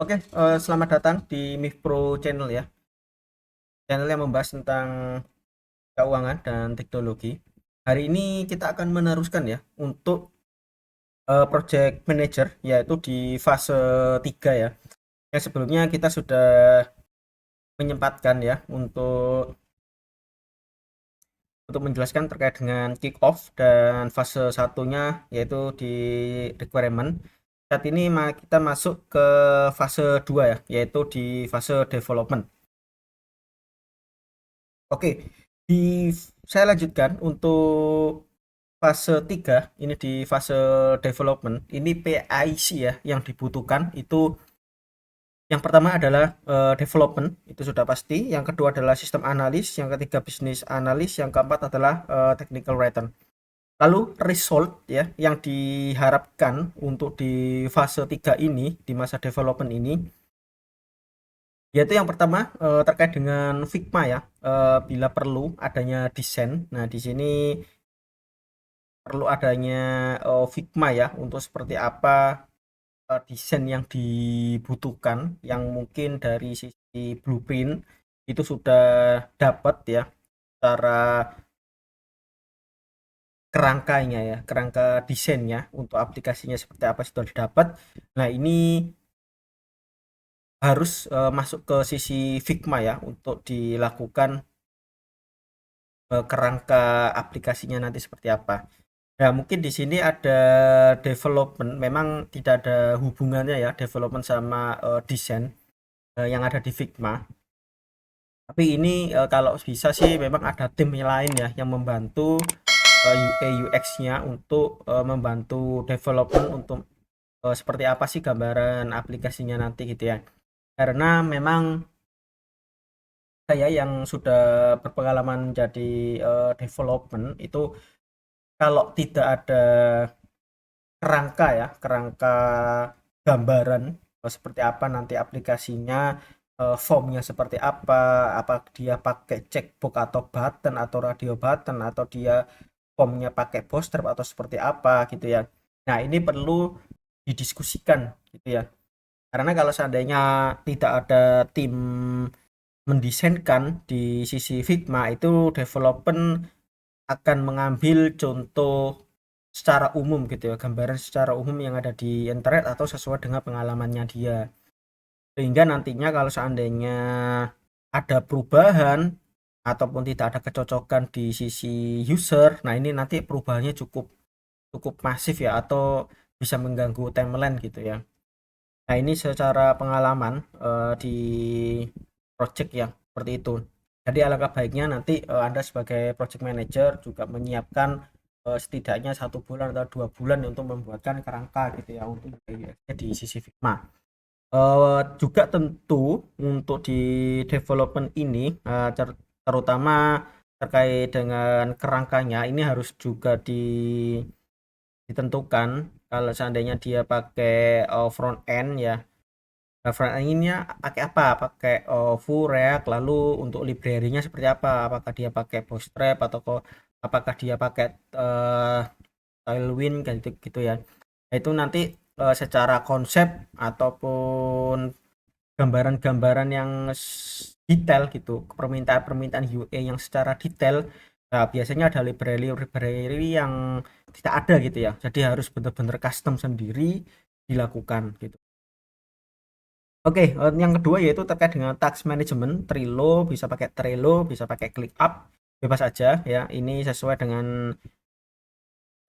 Oke, selamat datang di MIF Pro Channel ya. Channel yang membahas tentang keuangan dan teknologi. Hari ini kita akan meneruskan ya untuk project manager yaitu di fase 3 ya. Yang sebelumnya kita sudah menyempatkan ya untuk menjelaskan terkait dengan kick off dan fase satunya yaitu di requirement. Saat ini kita masuk ke fase 2 ya, yaitu di fase development. Oke, di saya lanjutkan untuk fase 3 ini di fase development. Ini PIC ya yang dibutuhkan itu yang pertama adalah development, itu sudah pasti. Yang kedua adalah sistem analis, yang ketiga bisnis analis, yang keempat adalah technical writer. Lalu result ya yang diharapkan untuk di fase 3 ini di masa development ini yaitu yang pertama terkait dengan Figma ya, bila perlu adanya desain. Nah, di sini perlu adanya Figma ya untuk seperti apa desain yang dibutuhkan, yang mungkin dari sisi blueprint itu sudah dapat ya, secara kerangkanya ya, kerangka desainnya untuk aplikasinya seperti apa sudah didapat. Nah, ini harus masuk ke sisi Figma ya untuk dilakukan kerangka aplikasinya nanti seperti apa. Nah, mungkin di sini ada development, memang tidak ada hubungannya ya development sama desain yang ada di Figma. Tapi ini kalau bisa sih memang ada tim lain ya yang membantu UI UX-nya untuk membantu development untuk seperti apa sih gambaran aplikasinya nanti gitu ya. Karena memang saya yang sudah berpengalaman jadi development itu kalau tidak ada kerangka ya, kerangka gambaran seperti apa nanti aplikasinya, formnya seperti apa dia pakai checkbox atau button atau radio button atau dia formnya pakai poster atau seperti apa gitu ya. Nah, ini perlu didiskusikan gitu ya. Karena kalau seandainya tidak ada tim mendesainkan di sisi Figma, itu development akan mengambil contoh secara umum gitu ya, gambaran secara umum yang ada di internet atau sesuai dengan pengalamannya dia. Sehingga nantinya kalau seandainya ada perubahan ataupun tidak ada kecocokan di sisi user, nah ini nanti perubahannya cukup cukup masif ya, atau bisa mengganggu timeline gitu ya. Nah, ini secara pengalaman di project yang seperti itu. Jadi alangkah baiknya nanti Anda sebagai project manager juga menyiapkan setidaknya 1 bulan atau 2 bulan untuk membuatkan kerangka gitu ya untuk UX-nya di sisi Figma. Juga tentu untuk di development ini terutama terkait dengan kerangkanya ini harus juga ditentukan kalau seandainya dia pakai front end ya. Nah, front end-nya pakai apa? Pakai Vue, React, lalu untuk library-nya seperti apa? Apakah dia pakai Bootstrap atau apakah dia pakai uh, Tailwind kayak gitu, gitu ya. Nah, itu nanti secara konsep ataupun gambaran-gambaran yang detail gitu, permintaan-permintaan UA yang secara detail. Nah, biasanya ada library yang tidak ada gitu ya. Jadi harus benar-benar custom sendiri dilakukan gitu. Oke, yang kedua yaitu terkait dengan task management. Trello, bisa pakai Trello, bisa pakai ClickUp, bebas aja ya. Ini sesuai dengan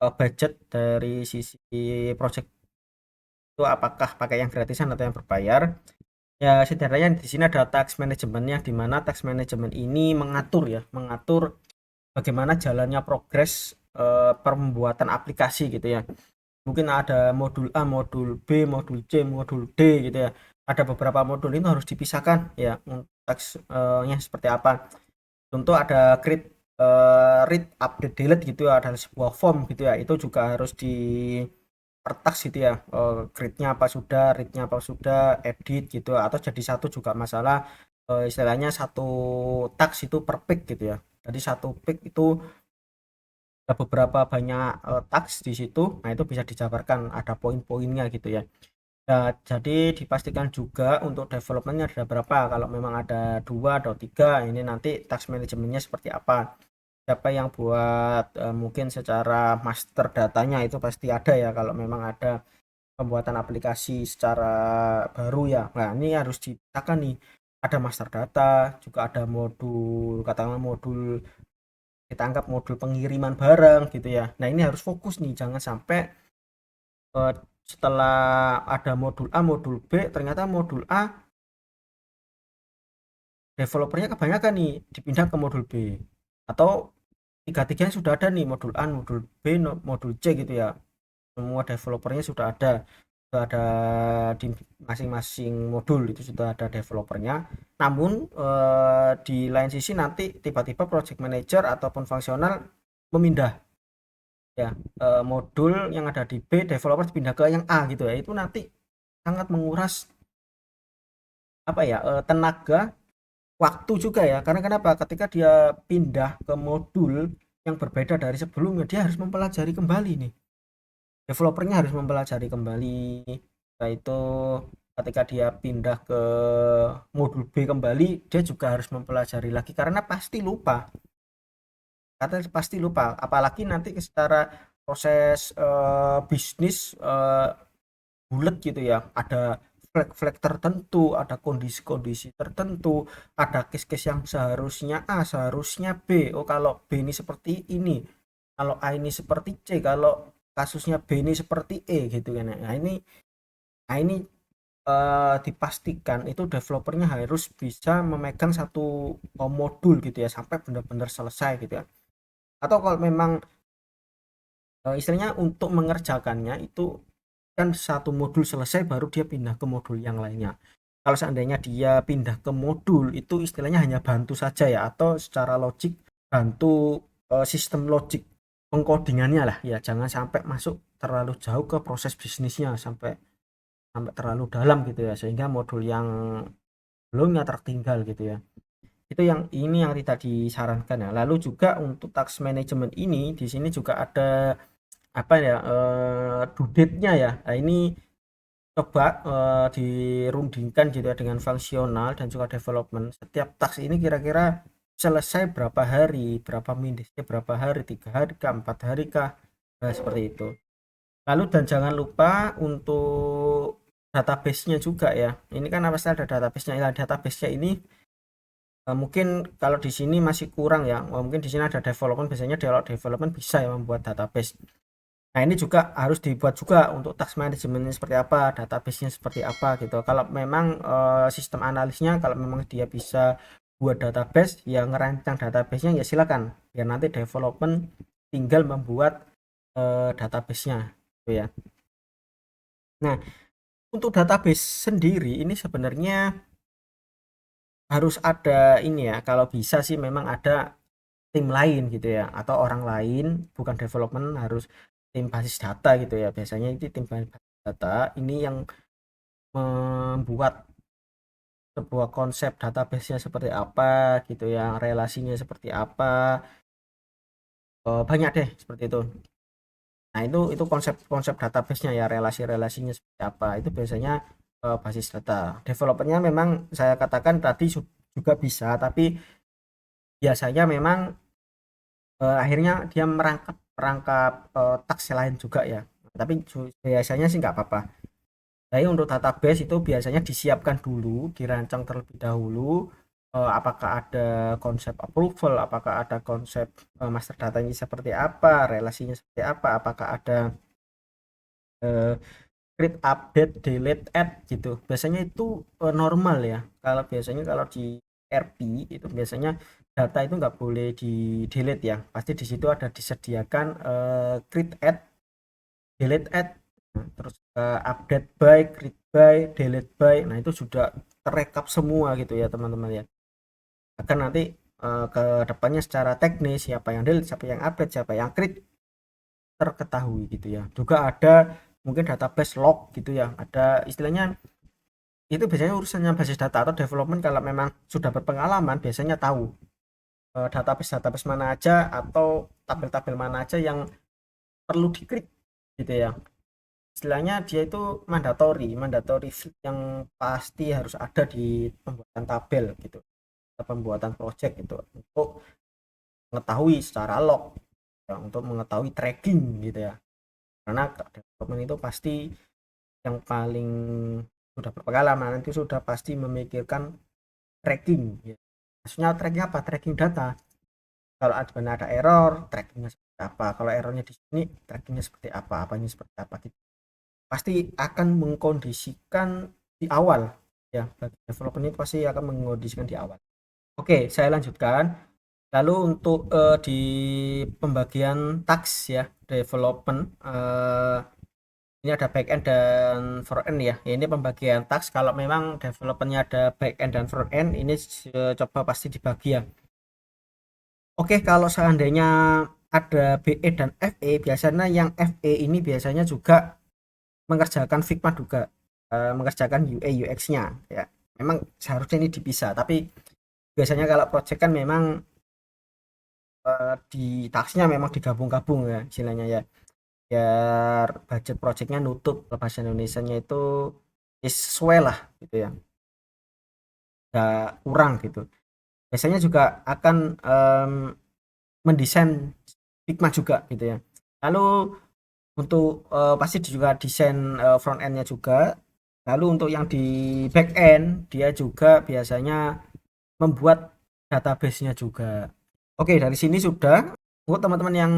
budget dari sisi project itu, apakah pakai yang gratisan atau yang berbayar. Ya, setidaknya di sini ada task manajemennya, di mana task manajemen ini mengatur ya, mengatur bagaimana jalannya progres pembuatan aplikasi gitu ya. Mungkin ada modul A, modul B, modul C, modul D gitu ya. Ada beberapa modul itu harus dipisahkan ya, task-nya seperti apa. Contoh ada read, update, delete gitu ya, ada sebuah form gitu ya. Itu juga harus di per task gitu ya, grid-nya apa sudah, read-nya apa sudah, edit gitu, atau jadi satu juga masalah, istilahnya satu task itu per pick gitu ya. Jadi satu pick itu ada beberapa banyak task di situ. Nah, itu bisa dijabarkan ada poin-poinnya gitu ya. Ya, jadi dipastikan juga untuk developmentnya ada berapa. Kalau memang ada 2 atau 3, ini nanti task manajemennya seperti apa. Siapa yang buat mungkin secara master datanya itu pasti ada ya. Kalau memang ada pembuatan aplikasi secara baru ya. Nah, ini harus dipetakan nih. Ada master data, juga ada modul, katakanlah modul, kita anggap modul pengiriman barang gitu ya. Nah, ini harus fokus nih, jangan sampai eh, setelah ada modul A, modul B, ternyata modul A developernya kebanyakan nih, dipindah ke modul B. Atau tiga-tiganya sudah ada nih, modul A, modul B, modul C gitu ya. Semua developernya sudah ada di masing-masing modul, itu sudah ada developernya. Namun di lain sisi nanti tiba-tiba project manager ataupun fungsional memindah ya, modul yang ada di B developer pindah ke yang A gitu ya. Itu nanti sangat menguras apa ya, tenaga, waktu juga ya. Karena kenapa? Ketika dia pindah ke modul yang berbeda dari sebelumnya, dia harus mempelajari kembali nih. Developernya harus mempelajari kembali. Nah, itu ketika dia pindah ke modul B kembali, dia juga harus mempelajari lagi karena pasti lupa. Karena pasti lupa, apalagi nanti secara proses bisnis bulat gitu ya. Ada flag-flag tertentu, ada kondisi-kondisi tertentu, ada case-case yang seharusnya A, seharusnya B. Oh, kalau B ini seperti ini, kalau A ini seperti C, kalau kasusnya B ini seperti E gitu kan. Nah ini dipastikan itu developernya harus bisa memegang satu modul gitu ya sampai benar-benar selesai gitu ya. Atau kalau memang istilahnya untuk mengerjakannya itu kan satu modul selesai baru dia pindah ke modul yang lainnya. Kalau seandainya dia pindah ke modul itu istilahnya hanya bantu saja ya, atau secara logik bantu sistem logik pengkodingannya lah ya, jangan sampai masuk terlalu jauh ke proses bisnisnya, sampai sampai terlalu dalam gitu ya, sehingga modul yang belumnya tertinggal gitu ya. Itu yang ini yang tidak disarankan ya. Lalu juga untuk task management ini di sini juga ada apa ya, due date-nya ya. Nah, ini coba dirundingkan gitu ya dengan fungsional dan juga development. Setiap task ini kira-kira selesai berapa hari, berapa minutnya, berapa hari, 3 hari kah, 4 hari kah, nah, seperti itu. Lalu dan jangan lupa untuk database-nya juga ya. Ini kan apa sih ada database-nya? Ya, database-nya ini mungkin kalau di sini masih kurang ya. Mungkin di sini ada development, biasanya kalau development bisa ya membuat database. Nah, ini juga harus dibuat juga untuk task manajemennya seperti apa, database-nya seperti apa gitu. Kalau memang sistem analisnya, kalau memang dia bisa buat database, ya ngerancang database-nya ya silakan. Biar nanti development tinggal membuat database-nya gitu ya. Nah, untuk database sendiri ini sebenarnya harus ada ini ya. Kalau bisa sih memang ada tim lain gitu ya, atau orang lain, bukan development, harus tim basis data gitu ya. Biasanya itu tim basis data ini yang membuat sebuah konsep database-nya seperti apa gitu ya, relasinya seperti apa, banyak deh seperti itu. Nah, itu konsep-konsep database-nya ya, relasi-relasinya seperti apa, itu biasanya basis data. Developernya memang saya katakan tadi juga bisa, tapi biasanya memang akhirnya dia merangkap merangkap taks lain juga ya. Tapi biasanya sih nggak apa-apa. Jadi untuk database itu biasanya disiapkan dulu, dirancang terlebih dahulu. Apakah ada konsep approval, apakah ada konsep master datanya seperti apa, relasinya seperti apa, apakah ada eh, create, update, delete, add gitu. Biasanya itu normal ya. Kalau biasanya kalau di RP itu biasanya data itu nggak boleh di delete ya. Pasti di situ ada disediakan create, add, delete, add, nah, terus update by, create by, delete by. Nah, itu sudah terekap semua gitu ya teman-teman ya. Akan nanti ke depannya secara teknis siapa yang delete, siapa yang update, siapa yang create terketahui gitu ya. Juga ada mungkin database log gitu ya. Ada istilahnya itu biasanya urusannya basis data atau development, kalau memang sudah berpengalaman biasanya tahu database-database mana aja atau tabel-tabel mana aja yang perlu diklik gitu ya. istilahnya dia itu mandatory yang pasti harus ada di pembuatan tabel gitu, pembuatan project gitu, untuk mengetahui secara log ya, untuk mengetahui tracking gitu ya, karena development itu pasti yang paling sudah berpengalaman itu sudah pasti memikirkan tracking ya. Maksudnya tracking apa? Tracking data. Kalau ada error, trackingnya seperti apa? Kalau errornya di sini, trackingnya seperti apa? Apanya seperti apa gitu. Pasti akan mengkondisikan di awal ya. Bagi developer ini pasti akan mengkondisikan di awal. Oke, saya lanjutkan. Lalu untuk di pembagian task ya, development, ini ada back end dan front end ya. Ini pembagian task. Kalau memang developernya ada back end dan front end, ini coba pasti dibagi ya. Oke, kalau seandainya ada BE dan FE, biasanya yang FE ini biasanya juga mengerjakan Figma juga, mengerjakan UI UX-nya ya. Memang seharusnya ini dipisah, tapi biasanya kalau project kan memang di tasknya memang digabung-gabung ya istilahnya ya, biar budget projectnya nutup bahasa Indonesianya itu sesuai lah gitu ya, nggak kurang gitu. Biasanya juga akan mendesain Figma juga gitu ya. Lalu untuk pasti juga desain front endnya juga. Lalu untuk yang di back end dia juga biasanya membuat database-nya juga. Oke, dari sini sudah. Untuk teman-teman yang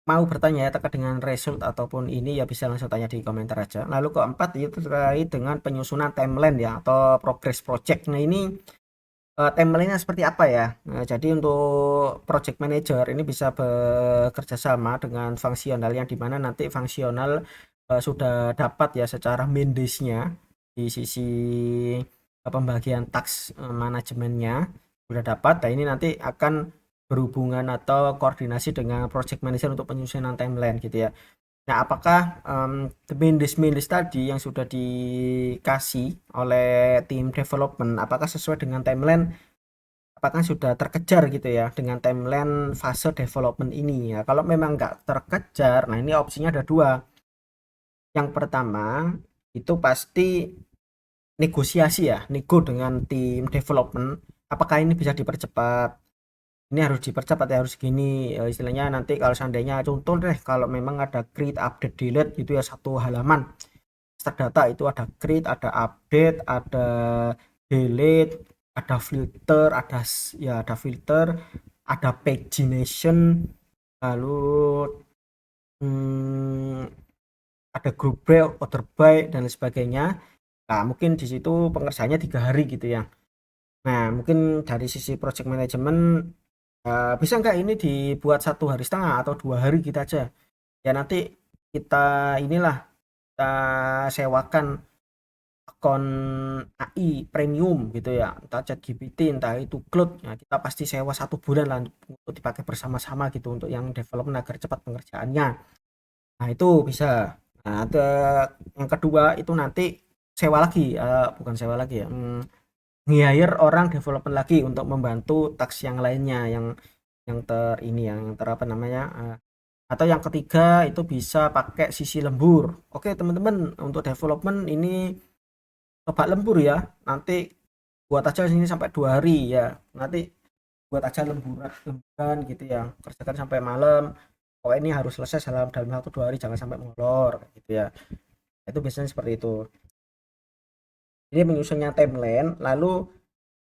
mau bertanya ya terkait dengan result ataupun ini ya bisa langsung tanya di komentar aja. Lalu keempat itu terkait dengan penyusunan timeline ya atau progress project. Nah ini timeline-nya seperti apa ya? Nah, jadi untuk project manager ini bisa bekerja sama dengan fungsional yang dimana nanti fungsional sudah dapat ya secara main nya di sisi pembagian task manajemennya sudah dapat. Nah ini nanti akan berhubungan atau koordinasi dengan project manager untuk penyusunan timeline gitu ya. Nah, apakah main list tadi yang sudah dikasih oleh tim development, apakah sesuai dengan timeline? Apakah sudah terkejar gitu ya dengan timeline fase development ini ya? Kalau memang nggak terkejar, nah ini opsinya ada dua. Yang pertama itu pasti negosiasi ya, nego dengan tim development. Apakah ini bisa dipercepat? Ini harus dipercepat ya, harus gini istilahnya. Nanti kalau seandainya contoh deh, kalau memang ada create update delete itu ya satu halaman start data itu ada create, ada update, ada delete, ada filter, ada filter, ada pagination, lalu hmm, ada group by, order by dan lain sebagainya. Nah mungkin di situ pengerjaannya 3 hari gitu ya. Nah mungkin dari sisi project management bisa nggak ini dibuat 1,5 hari atau 2 hari kita aja ya. Nanti kita inilah kita sewakan akun AI premium gitu ya, entah ChatGPT entah itu Claude ya, kita pasti sewa 1 bulan lah untuk dipakai bersama-sama gitu untuk yang development agar cepat pengerjaannya. Nah itu bisa. Nah ada yang kedua itu nanti sewa lagi, bukan sewa lagi ya, hire orang development lagi untuk membantu task yang lainnya yang ter ini yang ter apa namanya, atau yang ketiga itu bisa pakai sisi lembur. Oke teman-teman, untuk development ini coba lembur ya, nanti buat aja sini sampai 2 hari ya, nanti buat aja lemburan gitu ya, kerjakan sampai malam. Oh ini harus selesai dalam 1-2 hari, jangan sampai molor gitu ya. Itu biasanya seperti itu. Ini menyusunnya timeline. Lalu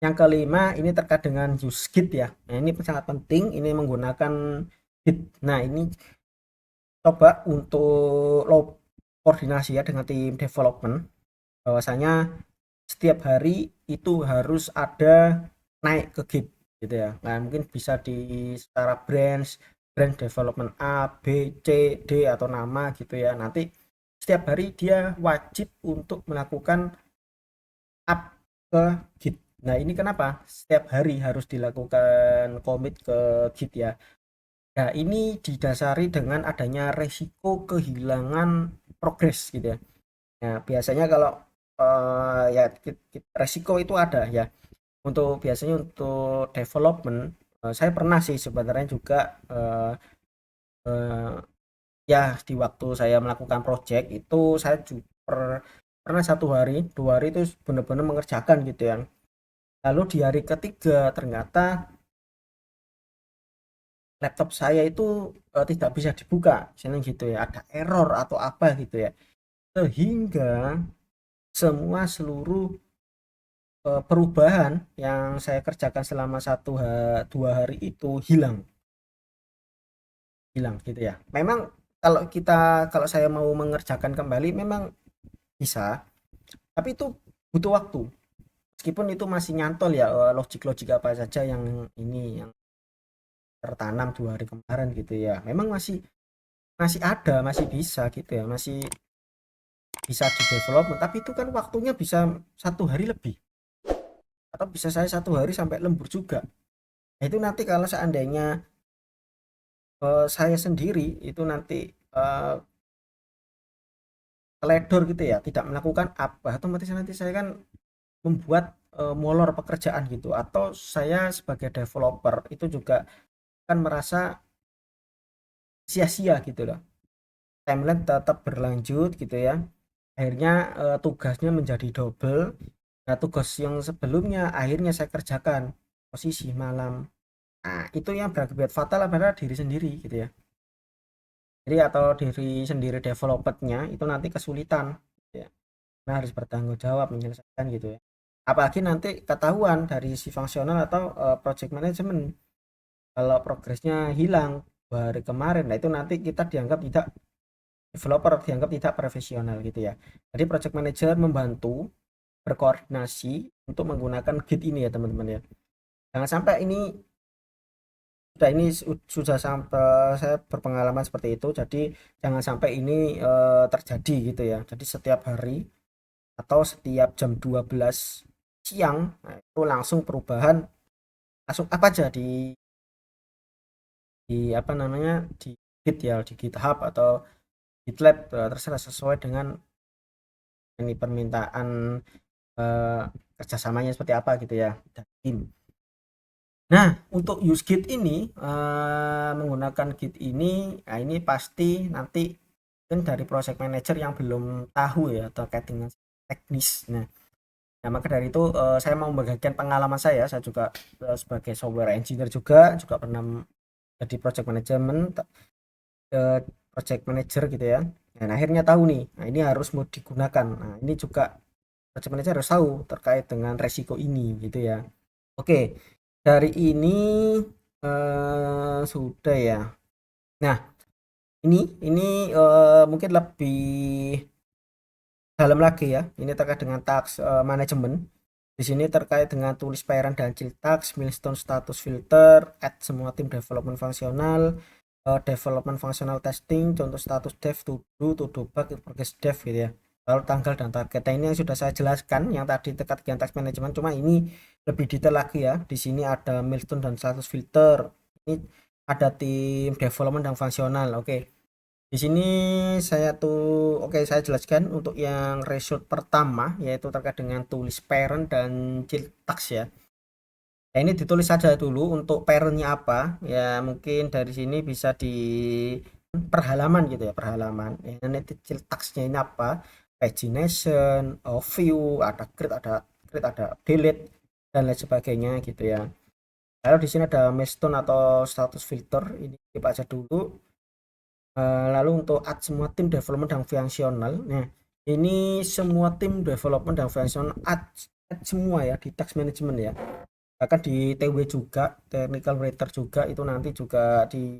yang kelima ini terkait dengan use Git ya. Nah ini sangat penting, ini menggunakan Git. Nah ini coba untuk koordinasi ya dengan tim development, bahwasanya setiap hari itu harus ada naik ke Git gitu ya. Nah mungkin bisa di secara brand development A B C D atau nama gitu ya. Nanti setiap hari dia wajib untuk melakukan up ke Git. Nah ini kenapa setiap hari harus dilakukan commit ke Git ya. Nah ini didasari dengan adanya resiko kehilangan progres gitu ya. Nah biasanya kalau ya resiko itu ada ya. Untuk biasanya untuk development, saya pernah sih sebenarnya juga Ya, di waktu saya melakukan project itu saya pernah 1 hari 2 hari itu benar-benar mengerjakan gitu ya. Lalu di hari ketiga ternyata laptop saya itu tidak bisa dibuka, misalnya gitu ya, ada error atau apa gitu ya, sehingga semua seluruh perubahan yang saya kerjakan selama 2 hari itu hilang hilang gitu ya. Memang kalau saya mau mengerjakan kembali memang bisa, tapi itu butuh waktu. Meskipun itu masih nyantol ya, logik-logik apa saja yang ini yang tertanam 2 hari kemarin gitu ya. Memang masih masih ada, masih bisa gitu ya, masih bisa di development, tapi itu kan waktunya bisa 1 hari lebih, atau bisa saya 1 hari sampai lembur juga. Nah, itu nanti kalau seandainya saya sendiri itu nanti eh, teledor gitu ya, tidak melakukan apa, otomatis nanti saya kan membuat molor pekerjaan gitu, atau saya sebagai developer itu juga kan merasa sia-sia gitu loh, timeline tetap berlanjut gitu ya, akhirnya tugasnya menjadi double. Nah, tugas yang sebelumnya akhirnya saya kerjakan posisi malam. Nah, itu yang berakibat fatal pada diri sendiri gitu ya. Jadi atau diri sendiri developernya itu nanti kesulitan gitu ya. Nah, harus bertanggung jawab menyelesaikan gitu ya. Apalagi nanti ketahuan dari si fungsional atau project management kalau progresnya hilang 2 hari kemarin. Nah, itu nanti kita dianggap tidak developer, dianggap tidak profesional gitu ya. Jadi project manager membantu berkoordinasi untuk menggunakan Git ini ya teman-teman ya. Jangan sampai ini sudah sampai saya berpengalaman seperti itu. Jadi jangan sampai ini terjadi gitu ya. Jadi setiap hari atau setiap jam 12 siang, nah, itu langsung perubahan, langsung apa aja di apa namanya, di Git ya, di GitHub atau GitLab, terserah sesuai dengan ini permintaan eh, kerjasamanya seperti apa gitu ya, dan tim. Nah, untuk use Git ini, menggunakan Git ini, nah ini pasti nanti kan dari project manager yang belum tahu ya terkait dengan teknis. Nah, maka dari itu saya mau membagikan pengalaman saya juga sebagai software engineer juga pernah jadi project management, eh, project manager gitu ya. Dan akhirnya tahu nih, nah ini harus mau digunakan. Nah, ini juga project manager harus tahu terkait dengan resiko ini gitu ya. Oke, dari ini sudah ya. Nah, ini mungkin lebih dalam lagi ya. Ini terkait dengan task manajemen. Di sini terkait dengan tulis parent dan child task, milestone status filter, add semua tim development fungsional, development functional testing, contoh status dev, to do bug, progress dev gitu ya. Lalu tanggal dan target. Nah, ini yang sudah saya jelaskan yang tadi terkait dengan task management, cuma ini lebih detail lagi ya. Di sini ada milestone dan status filter. Ini ada tim development dan fungsional. Oke. Di sini oke, saya jelaskan untuk yang result pertama yaitu terkait dengan tulis parent dan child task ya. Nah, ini ditulis saja dulu untuk parentnya apa ya, mungkin dari sini bisa di perhalaman gitu ya, perhalaman ya. Nanti child tasknya ini apa, pagination, view, ada create, ada delete, dan lain sebagainya gitu ya. Lalu di sini ada milestone atau status filter, ini kita aja dulu. Lalu untuk add semua tim development dan fungsional, nah ini semua tim development dan fungsional add semua ya di task management ya, bahkan di TW juga, technical writer juga, itu nanti juga di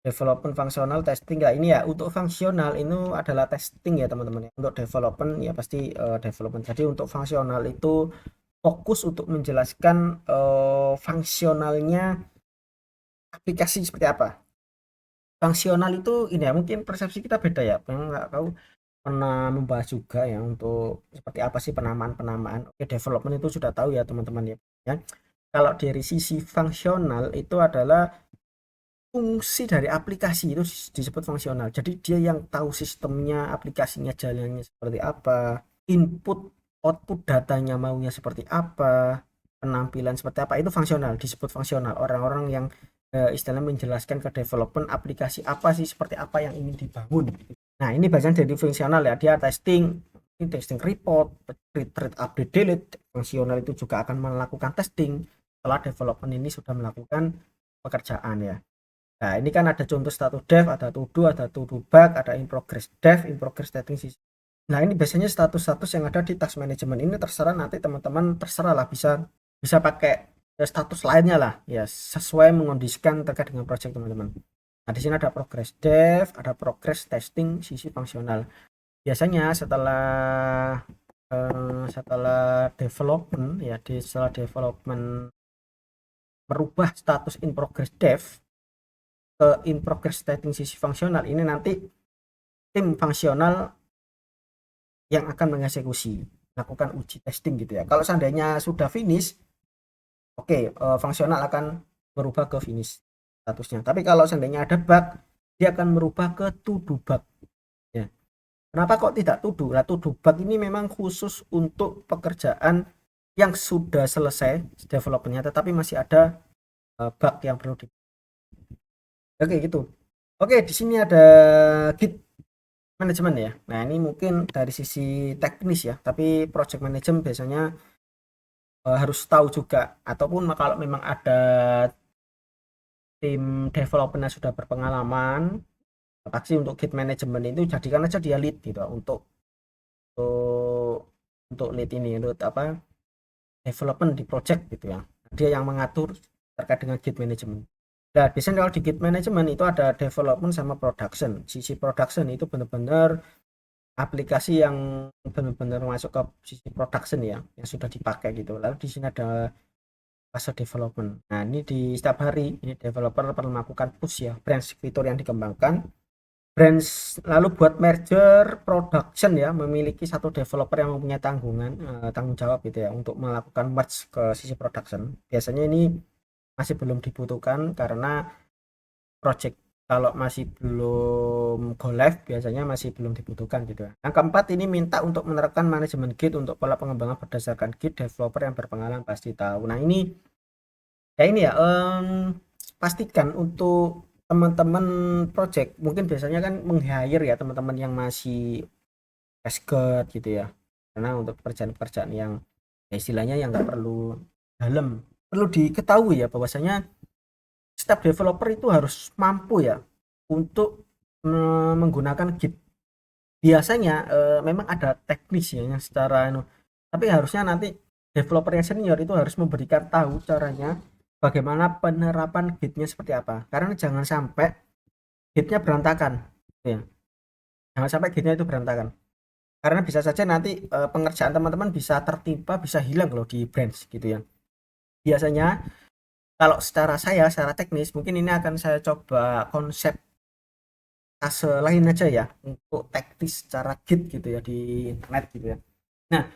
development fungsional testing ya. Ini ya untuk fungsional itu adalah testing ya teman-teman ya. Untuk development ya pasti development. Jadi untuk fungsional itu fokus untuk menjelaskan fungsionalnya aplikasi seperti apa. Fungsional itu ini ya, mungkin persepsi kita beda ya, memang nggak tahu, pernah membahas juga ya untuk seperti apa sih penamaan-penamaan. Oke, development itu sudah tahu ya teman-teman ya. Kalau dari sisi fungsional itu adalah fungsi dari aplikasi itu disebut fungsional. Jadi dia yang tahu sistemnya, aplikasinya jalannya seperti apa, input output datanya maunya seperti apa, penampilan seperti apa, itu fungsional, disebut fungsional. Orang-orang yang istilahnya menjelaskan ke development aplikasi apa sih, seperti apa yang ingin dibangun. Nah, ini bagian dari fungsional ya, dia testing, ini testing report, read update delete. Fungsional itu juga akan melakukan testing setelah development ini sudah melakukan pekerjaan ya. Nah, ini kan ada contoh status dev, ada to do, ada to do bug, ada in progress dev, in progress testing. Nah, ini biasanya status-status yang ada di task management ini terserah, nanti teman-teman terserah lah, bisa bisa pakai status lainnya lah ya, sesuai mengondisikan terkait dengan project teman-teman. Nah, di sini ada progress dev, ada progress testing sisi fungsional. Biasanya setelah development ya, setelah development merubah status in progress dev ke in progress testing sisi fungsional, ini nanti tim fungsional yang akan mengeksekusi, lakukan uji testing gitu ya. Kalau seandainya sudah finish, oke, fungsional akan berubah ke finish statusnya. Tapi kalau seandainya ada bug, dia akan merubah ke to do bug ya. Kenapa kok tidak to do? Nah, to do bug ini memang khusus untuk pekerjaan yang sudah selesai developmentnya, tetapi masih ada bug yang perlu di. Oke gitu. Oke, di sini ada Git manajemen ya. Nah, ini mungkin dari sisi teknis ya, tapi project management biasanya harus tahu juga, ataupun kalau memang ada tim developernya sudah berpengalaman, pasti untuk Git management itu jadikan aja dia lead gitu, untuk untuk lead ini, untuk apa, development di project gitu ya. Dia yang mengatur terkait dengan Git management. Nah, biasanya kalau di Git management itu ada development sama production. Sisi production itu benar-benar aplikasi yang benar-benar masuk ke sisi production ya, yang sudah dipakai gitu. Lalu di sini ada fase development. Nah, ini di setiap hari ini developer perlu melakukan push ya, branch fitur yang dikembangkan. Branch lalu buat merger production ya, memiliki satu developer yang mempunyai tanggung jawab gitu ya, untuk melakukan merge ke sisi production. Biasanya ini masih belum dibutuhkan karena project kalau masih belum go live biasanya masih belum dibutuhkan gitu ya. Yang keempat, ini minta untuk menerapkan manajemen Git untuk pola pengembangan berdasarkan Git. Developer yang berpengalaman pasti tahu. Nah, ini ya, ini ya, pastikan untuk teman-teman project mungkin biasanya kan meng-hire ya teman-teman yang masih fresh grad gitu ya, karena untuk pekerjaan-pekerjaan yang ya istilahnya yang nggak perlu dalam, perlu diketahui ya bahwasanya setiap developer itu harus mampu ya untuk menggunakan Git. Biasanya memang ada teknis ya yang secara tapi harusnya nanti developer yang senior itu harus memberikan tahu caranya bagaimana penerapan Gitnya seperti apa, karena jangan sampai Gitnya berantakan ya. Jangan sampai Gitnya itu berantakan, karena bisa saja nanti pengerjaan teman-teman bisa tertimpa, bisa hilang loh di branch gitu ya. Biasanya kalau secara teknis mungkin ini akan saya coba konsep fase lain aja ya, untuk teknis secara Git gitu ya di internet gitu ya. Nah,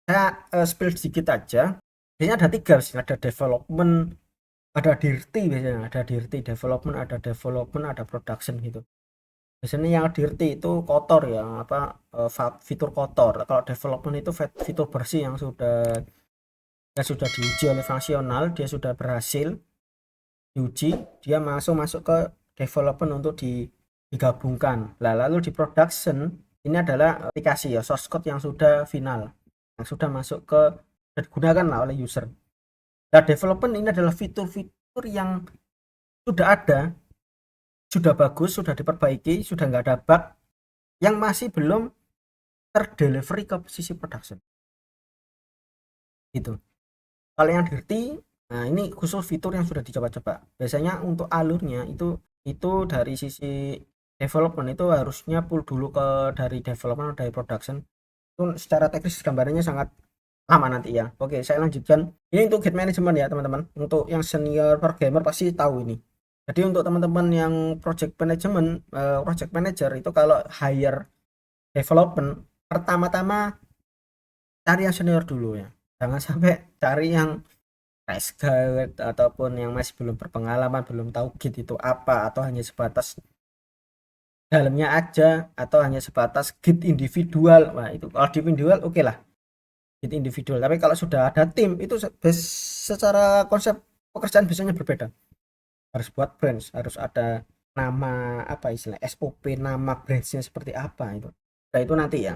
saya spill sedikit aja. Biasanya ada tiga sih, ada development, ada dirty, biasanya ada dirty development, ada production gitu. Biasanya yang dirty itu kotor ya, apa, fitur kotor. Kalau development itu fitur bersih yang sudah diuji oleh fungsional, dia sudah berhasil diuji, dia masuk ke development untuk digabungkan. Nah, lalu di production ini adalah aplikasi ya, source code yang sudah final, yang sudah masuk ke dan digunakan lah oleh user. Nah, development ini adalah fitur-fitur yang sudah ada, sudah bagus, sudah diperbaiki, sudah nggak ada bug, yang masih belum terdelivery ke sisi production gitu. Kalau yang dirty, nah ini khusus fitur yang sudah dicoba-coba. Biasanya untuk alurnya itu dari sisi development itu harusnya pull dulu ke dari development, dari production. Itu secara teknis gambarannya sangat lama nanti ya. Oke, saya lanjutkan. Ini untuk Git management ya teman-teman. Untuk yang senior programmer pasti tahu ini. Jadi untuk teman-teman yang project management, project manager itu kalau hire development, pertama-tama cari yang senior dulu ya. Jangan sampai cari yang fresh grad ataupun yang masih belum berpengalaman, belum tahu Git itu apa, atau hanya sebatas dalamnya aja, atau hanya sebatas Git individual. Nah, itu kalau di individual oke lah, Git individual. Tapi kalau sudah ada tim itu secara konsep pekerjaan biasanya berbeda. harus buat branch, harus ada nama apa istilah SOP, nama branchnya seperti apa itu. Nah itu nanti ya.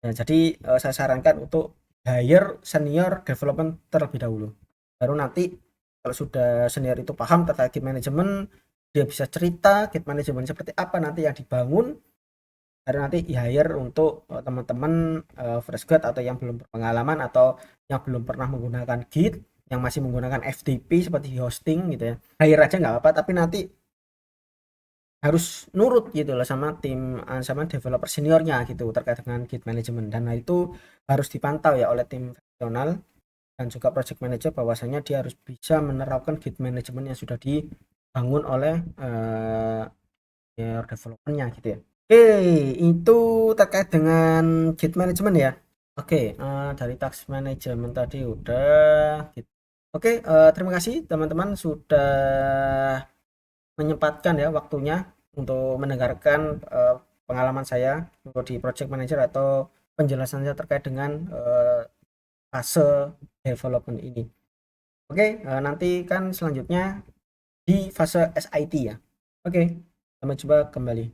Nah, jadi saya sarankan untuk hire senior development terlebih dahulu. Baru nanti kalau sudah senior itu paham terkait git management, dia bisa cerita git management seperti apa nanti yang dibangun. Baru nanti hire untuk teman-teman fresh grad atau yang belum berpengalaman atau yang belum pernah menggunakan Git, yang masih menggunakan FTP seperti hosting gitu ya. Hire aja nggak apa-apa, tapi nanti harus nurut gitu loh sama tim sama developer seniornya gitu terkait dengan Git management, dan itu harus dipantau ya oleh tim profesional dan juga project manager bahwasanya dia harus bisa menerapkan Git management yang sudah dibangun oleh developernya gitu ya. Oke, itu terkait dengan Git management ya. Oke, dari task management tadi udah gitu. Oke, terima kasih teman-teman sudah menyempatkan ya waktunya untuk mendengarkan pengalaman saya untuk di project manager atau penjelasan saya terkait dengan fase development ini. Oke, nanti kan selanjutnya di fase SIT ya. Oke, sampai jumpa kembali.